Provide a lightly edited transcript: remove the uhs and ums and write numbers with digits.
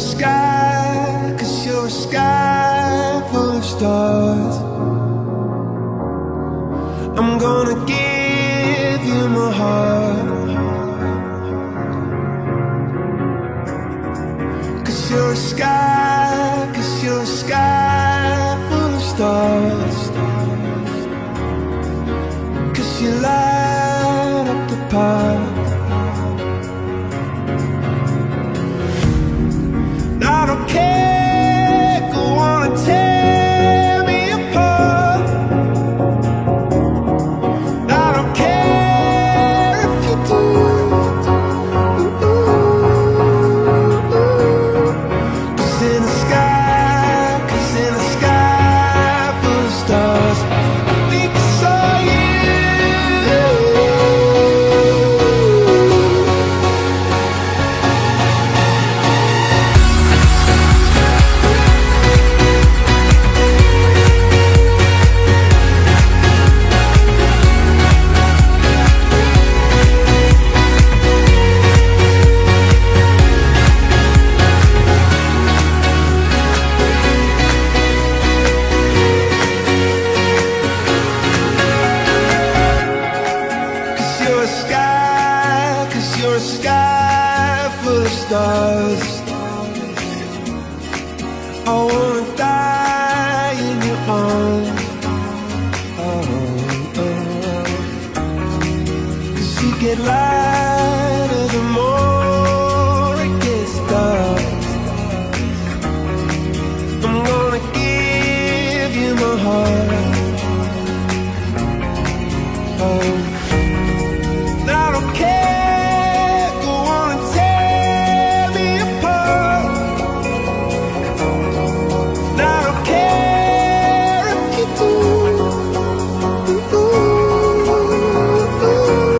sky, 'cause you're a sky full of stars. I'm gonna give you my heart, 'cause you're a sky, 'cause you're a sky full of stars. 'Cause you light up the path. I don't care, go on and tear me apart. I don't care if you do. Cause in the sky, 'cause in the sky full of stars, I think I saw you. You're a sky full of stars. I wanna die in your arms. Oh, oh. 'Cause you get lighter the more it gets dark. I'm gonna give you my heart. Oh, I don't care.